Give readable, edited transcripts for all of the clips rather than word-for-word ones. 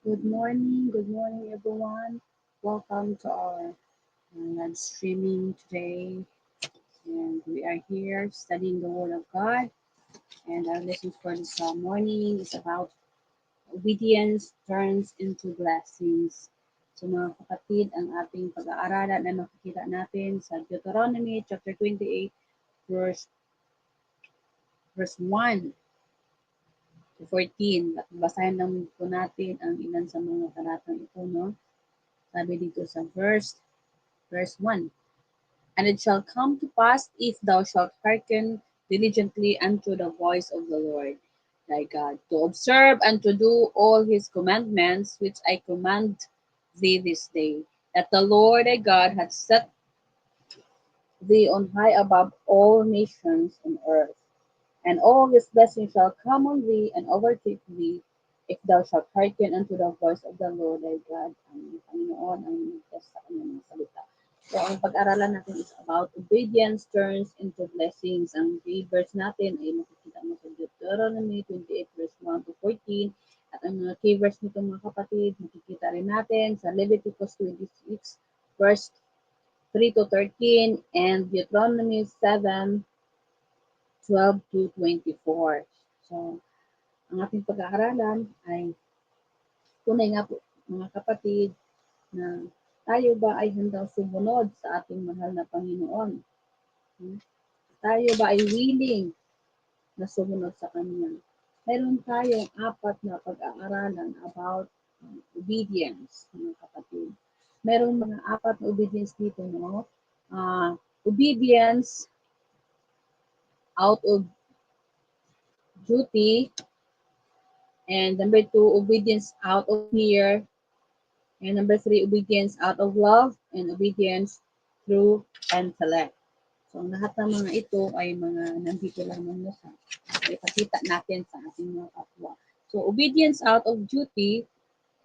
Good morning, everyone. Welcome to our live streaming today. And we are here studying the Word of God. And our lesson for this morning is about obedience turns into blessings. So mga kapatid, ang ating pag-aaralan na makikita natin sa Deuteronomy chapter 28, verse, verse 1 to 14. At basahin lang po natin ang ilan sa mga talatang ito, no? Sabi dito sa verse 1. And it shall come to pass, if thou shalt hearken diligently unto the voice of the Lord thy God, to observe and to do all his commandments which I command thee this day, that the Lord thy God hath set thee on high above all nations on earth. And all his blessings shall come on thee and overtake thee, if thou shalt hearken unto the voice of the Lord thy God. Ang Panginoon ang nagtest sa kanyang mga salita. So, ang pag-aralan natin is about obedience turns into blessings. Ang verse natin ay makikita mo sa Deuteronomy 28 verse 1 to 14. At ang mga key verse nito mga kapatid, makikita rin natin sa Leviticus 26 verse 3 to 13 and Deuteronomy 7:12 to 24. So, ang ating pag-aaralan ay tunay nga po mga kapatid na tayo ba ay handang sumunod sa ating mahal na Panginoon? Hmm? Tayo ba ay willing na sumunod sa Kanya? Meron tayong apat na pag-aaralan about obedience, mga kapatid. Meron mga apat na obedience dito, no? Obedience out of duty, and number two, obedience out of fear, and number three, obedience out of love, and obedience through intellect. So, ang lahat ng mga ito ay mga nandito lamang sa ipakita natin sa ating mga kapwa. So, obedience out of duty,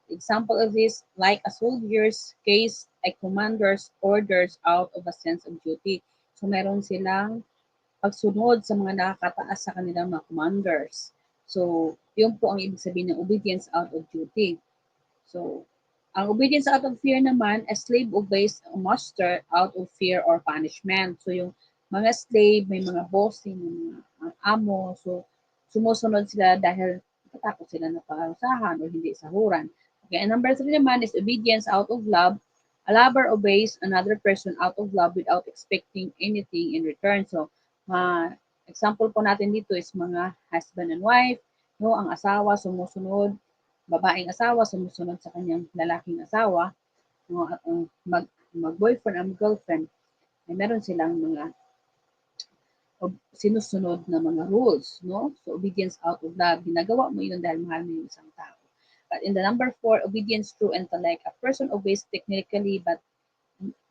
example of this, like a soldier's case, a commander's orders out of a sense of duty. So, meron silang pagsunod sa mga nakakataas sa kanilang mga commanders. So, yun po ang ibig sabihin ng obedience out of duty. So, ang obedience out of fear naman, a slave obeys a master out of fear or punishment. So, yung mga slave, may mga bossing, may mga amo. So, sumusunod sila dahil natakot sila na parusahan o hindi sahuran. Okay, and number three naman is obedience out of love. A lover obeys another person out of love without expecting anything in return. So, example po natin dito is mga husband and wife. No, ang asawa sumusunod, babaeng asawa sumusunod sa kanyang lalaking asawa, no, at ang mag-boyfriend ang girlfriend ay meron silang mga sinusunod na mga rules, no? So, obedience out of love. Ginagawa mo yun dahil mahal mo yung isang tao. But in the number four, obedience through intellect. A person obeys technically but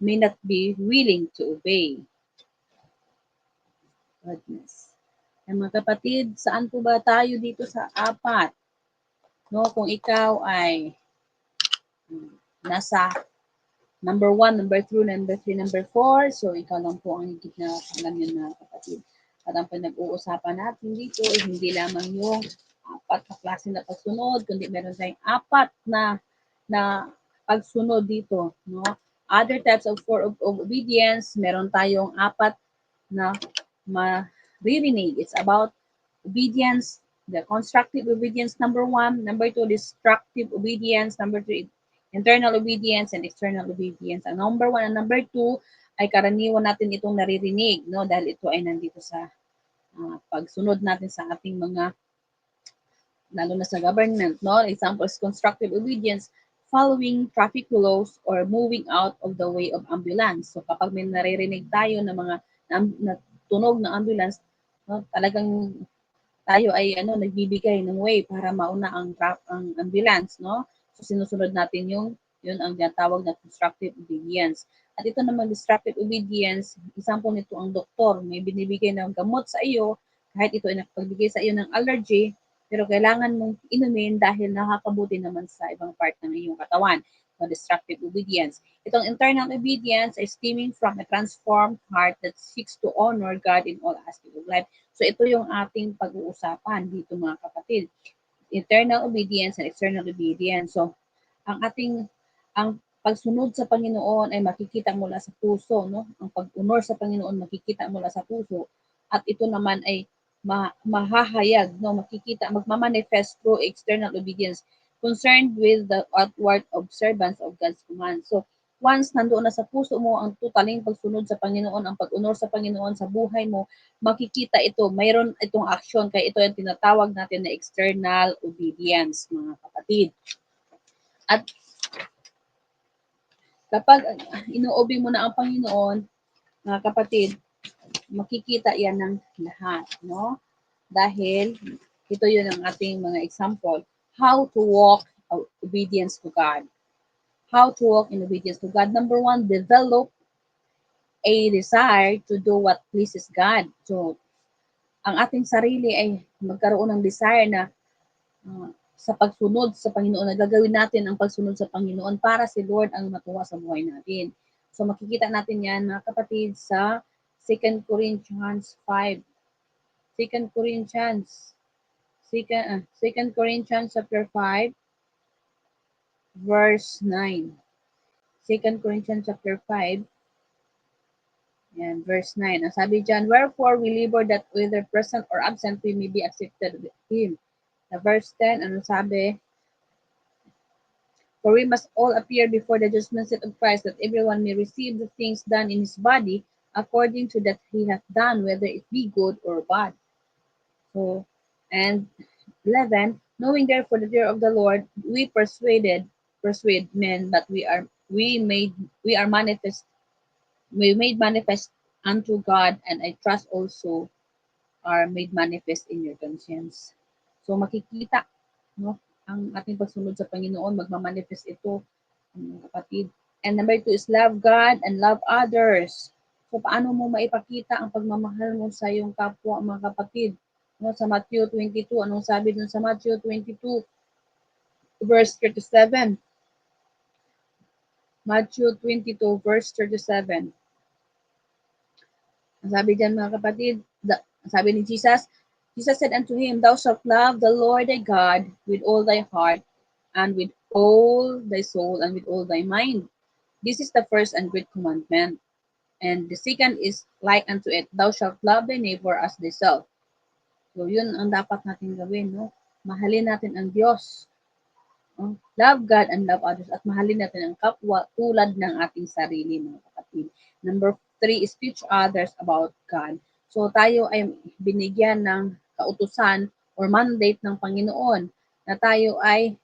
may not be willing to obey. Goodness. Ay mga kapatid, saan po ba tayo dito sa apat? No, kung ikaw ay nasa number 1, number 2, number 3, number 4. So, ikaw lang po ang higit na alam yun mga kapatid. At ang pinag-uusapan natin dito ay hindi lamang yung apat na klase na pagsunod, kundi meron tayong apat na pagsunod dito. No? Other types of form of obedience, meron tayong apat na maririnig. It's about obedience, the constructive obedience, number 1. Number 2, destructive obedience. Number 3, internal obedience and external obedience. Ang number 1 and number 2 ay karaniwan natin itong naririnig, no? Dahil ito ay nandito sa pagsunod natin sa ating mga, lalo na sa government, no? Examples, constructive obedience, following traffic laws or moving out of the way of ambulance. So kapag may naririnig tayo ng mga na tunog ng ambulance, no, talagang tayo ay nagbibigay ng way para mauna ang ambulance, no? So sinusunod natin yun ang tinatawag na constructive obedience. At ito naman destructive obedience, example nito ang doktor, may binibigay ng gamot sa iyo, kahit ito ay nakapagbigay sa iyo ng allergy, pero kailangan mong inumin dahil nakakabuti naman sa ibang part ng iyong katawan. So, destructive obedience. Itong internal obedience is stemming from a transformed heart that seeks to honor God in all aspects of life. So ito yung ating pag-uusapan dito mga kapatid. internal obedience and external obedience. So, ang pagsunod sa Panginoon ay makikita mula sa puso, no? Ang pag-honor sa Panginoon makikita mula sa puso. At ito naman ay mahahayag, no? Makikita, magmamanifest through external obedience concerned with the outward observance of God's command. So, once nandoon na sa puso mo ang totaling pagsunod sa Panginoon, ang pag-honor sa Panginoon sa buhay mo, makikita ito, mayroon itong action, kaya ito yung tinatawag natin na external obedience, mga kapatid. At kapag ino-obey mo na ang Panginoon, mga kapatid, makikita yan ng lahat, no? Dahil ito yun ang ating mga example. How to walk obedience to God. How to walk in obedience to God. Number one, develop a desire to do what pleases God. So, ang ating sarili ay magkaroon ng desire na sa pagsunod sa Panginoon, na gagawin natin ang pagsunod sa Panginoon para si Lord ang matuwa sa buhay natin. So makikita natin yan, mga kapatid, sa 2 Corinthians 5. 2 Corinthians, 2 Corinthians chapter 5, verse 9. 2 Corinthians chapter 5, and verse 9. Ang sabi dyan, wherefore we labor that whether present or absent, we may be accepted with Him. Na verse 10, ano sabi? For we must all appear before the judgment seat of Christ, that everyone may receive the things done in his body according to that he hath done, whether it be good or bad. So, and 11, knowing therefore the fear of the Lord, we persuade men, but we are manifest, we made manifest unto God, and I trust also are made manifest in your conscience. So makikita, no, ang ating pagsunod sa Panginoon, magmamanifest ito, mga kapatid. And number two is love God and love others. So paano mo maipakita ang pagmamahal mo sa iyong kapwa, mga kapatid? No, sa Matthew 22, anong sabi dun sa Matthew 22, verse 37? Matthew 22, verse 37. Ang sabi diyan, mga kapatid, sabi ni Jesus, Jesus said unto him, thou shalt love the Lord thy God with all thy heart, and with all thy soul, and with all thy mind. This is the first and great commandment. And the second is like unto it, thou shalt love thy neighbor as thyself. So yun ang dapat natin gawin, no? Mahalin natin ang Diyos. Love God and love others, at mahalin natin ang kapwa tulad ng ating sarili, mga kapatid. Number 3 is teach others about God. So tayo ay binigyan ng kautusan or mandate ng Panginoon na tayo ay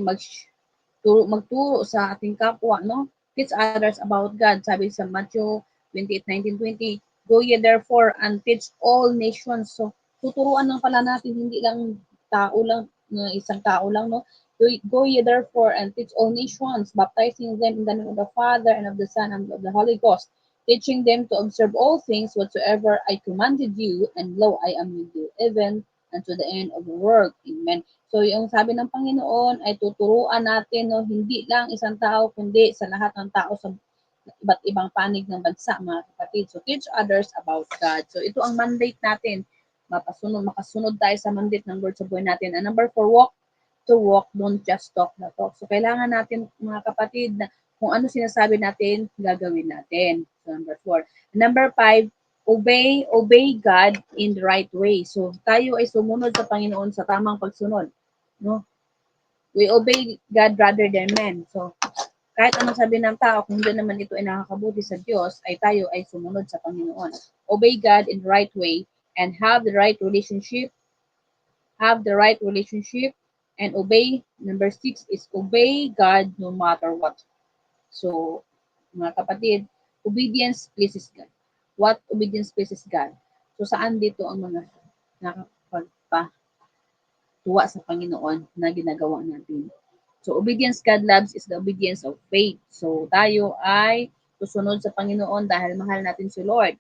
magturo sa ating kapwa, no? Teach others about God. Sabi sa Matthew 28:19-20, go ye therefore and teach all nations. So tuturuan lang pala natin, hindi lang tao lang, isang tao lang, no? Go ye therefore and teach all nations, baptizing them in the name of the Father and of the Son and of the Holy Ghost, teaching them to observe all things whatsoever I commanded you, and lo, I am with you, even unto the end of the world. Amen. So, yung sabi ng Panginoon ay tuturuan natin, no, hindi lang isang tao, kundi sa lahat ng tao sa iba't ibang panig ng bansa, mga kapatid. So, teach others about God. So, ito ang mandate natin. Makasunod tayo sa mandate ng Lord sa buhay natin. And number 4, walk to walk, don't just talk the talk. So, kailangan natin, mga kapatid, na kung ano sinasabi natin, gagawin natin. So, number 4. Number 5, obey God in the right way. So, tayo ay sumunod sa Panginoon sa tamang pagsunod. No? We obey God rather than men. So, kahit anong sabi ng tao, kung hindi naman ito ay nakakabuti sa Diyos, ay tayo ay sumunod sa Panginoon. Obey God in the right way and have the right relationship, and obey. Number 6 is obey God no matter what. So, mga kapatid, obedience pleases God. What obedience pleases God? So, saan dito ang mga nakapagpatuwa sa Panginoon na ginagawa natin? So, obedience God loves is the obedience of faith. So, tayo ay susunod sa Panginoon dahil mahal natin si Lord.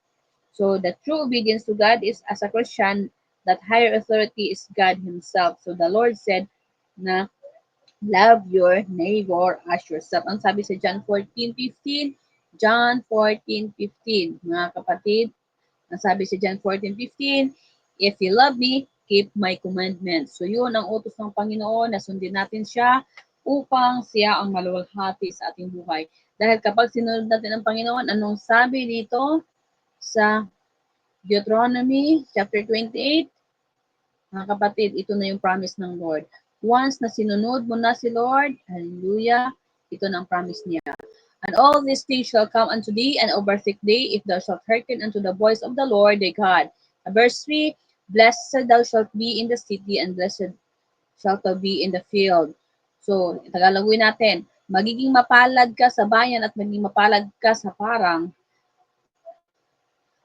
So, the true obedience to God is, as a Christian, that higher authority is God Himself. So, the Lord said na love your neighbor as yourself. Ang sabi sa John 14:15, John 14:15, mga kapatid, ang sabi sa John 14:15, if you love me, keep my commandments. So yun ang utos ng Panginoon na sundin natin siya upang siya ang maluwalhati sa ating buhay. Dahil kapag sinunod natin ang Panginoon, anong sabi dito sa Deuteronomy chapter 28? Mga kapatid, ito na yung promise ng Lord. Once na sinunod mo na si Lord, hallelujah, ito na ang promise niya. And all these things shall come unto thee and overtake thee if thou shalt hearken unto the voice of the Lord thy God. Verse 3, blessed thou shalt be in the city and blessed shalt thou be in the field. So, Tagalogin natin, magiging mapalad ka sa bayan at magiging mapalad ka sa parang.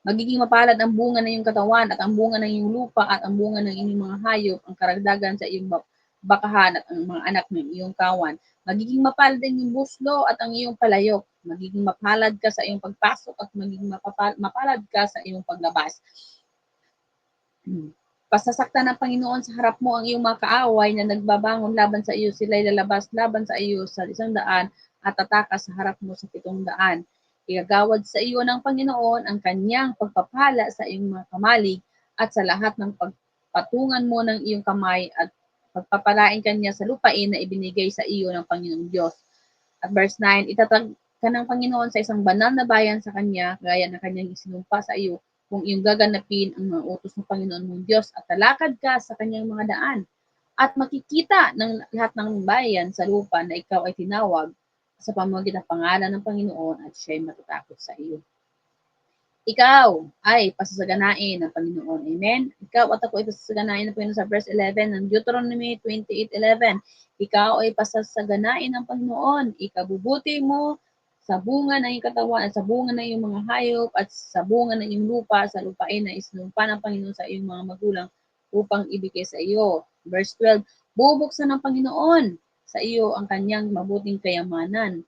Magiging mapalad ang bunga ng iyong katawan at ang bunga ng iyong lupa at ang bunga ng iyong mga hayop, ang karagdagan sa iyong bakahan at ang mga anak ng iyong kawan. Magiging mapalad ang iyong buslo at ang iyong palayok. Magiging mapalad ka sa iyong pagpasok at magiging mapalad ka sa iyong paglabas. Pasasaktan ng Panginoon sa harap mo ang iyong mga kaaway na nagbabangon laban sa iyo. Sila'y lalabas laban sa iyo sa 100 at tatakas sa harap mo sa 700. Igagawad sa iyo ng Panginoon ang kanyang pagpapala sa iyong mga kamalig at sa lahat ng pagpatungan mo ng iyong kamay at pagpapalain kanya sa lupain na ibinigay sa iyo ng Panginoong Diyos. At verse 9, itatag ka ng Panginoon sa isang banal na bayan sa kanya, gaya ng kanyang isinumpa sa iyo, kung iyong gaganapin ang mga utos ng Panginoon mong Diyos at talakad ka sa kanyang mga daan. At makikita ng lahat ng bayan sa lupa na ikaw ay tinawag sa pamamagitan ng pangalan ng Panginoon at siya ay matatakot sa iyo. Ikaw ay pasasaganain ng Panginoon. Amen? Ikaw at ako ay pasasaganain ng Panginoon sa verse 11 ng Deuteronomy 28:11. Ikaw ay pasasaganain ng Panginoon. Ikabubuti mo sa bunga ng iyong katawan at sa bunga ng iyong mga hayop at sa bunga ng iyong lupa, sa lupain na isinumpa ng Panginoon sa iyong mga magulang upang ibigay sa iyo. Verse 12, bubuksan ng Panginoon sa iyo ang kanyang mabuting kayamanan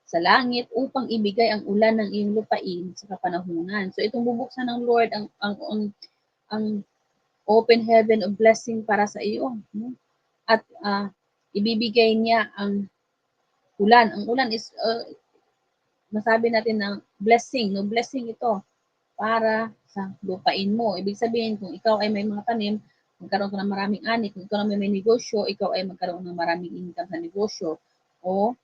sa langit upang ibigay ang ulan ng iyong lupain sa kapanahunan. So itong bubuksan ng Lord ang open heaven of blessing para sa iyo. No? At ibibigay niya ang ulan. Ang ulan is masabi natin ng blessing. No, blessing ito para sa lupain mo. Ibig sabihin, kung ikaw ay may mga tanim, magkaroon ka ng maraming ani. Kung ikaw naman may negosyo, ikaw ay magkaroon ng maraming income sa negosyo o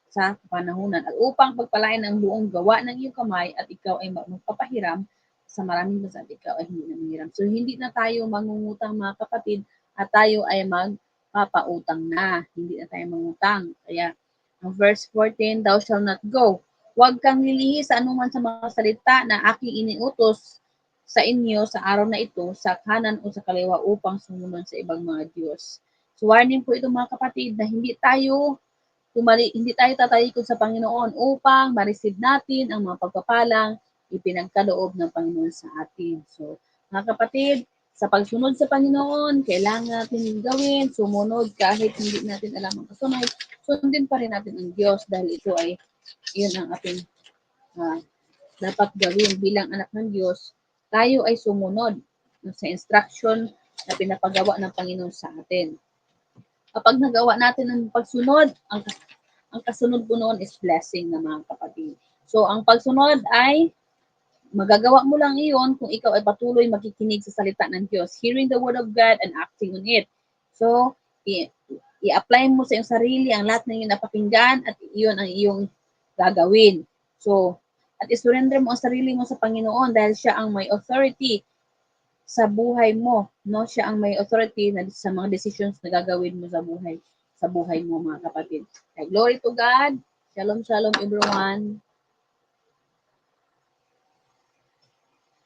sa panahunan. At upang pagpalain ang buong gawa ng iyong kamay at ikaw ay magpapahiram sa maraming bansa at ikaw ay hindi na manghiram. So, hindi na tayo mangungutang mga kapatid at tayo ay magpapautang na. Hindi na tayo mangutang. Kaya, ang verse 14, thou shalt not go. Huwag kang lilihi sa anuman sa mga salita na aking iniutos sa inyo sa araw na ito, sa kanan o sa kaliwa upang sumunod sa ibang mga Diyos. So, warning po ito mga kapatid na hindi tayo tatalikod sa Panginoon upang ma-receive natin ang mga pagpapalang ipinagkaloob ng Panginoon sa atin. So, mga kapatid, sa pagsunod sa Panginoon, kailangan natin gawin, sumunod kahit hindi natin alam ang kasunod, sundin pa rin natin ang Diyos dahil ito ay yun ang ating dapat gawin bilang anak ng Diyos. Tayo ay sumunod sa instruction na pinapagawa ng Panginoon sa atin. Kapag nagawa natin ang pagsunod, ang kasunod po noon is blessing na mga kapatid. So, ang pagsunod ay magagawa mo lang iyon kung ikaw ay patuloy makikinig sa salita ng Diyos, hearing the word of God and acting on it. So, i-apply mo sa iyong sarili ang lahat ng iyong napakinggan at iyon ang iyong gagawin. So, at isurrender mo ang sarili mo sa Panginoon dahil siya ang may authority sa buhay mo, no? Siya ang may authority na sa mga decisions na gagawin mo sa buhay mo mga kapatid. Okay, glory to God. Shalom, shalom everyone.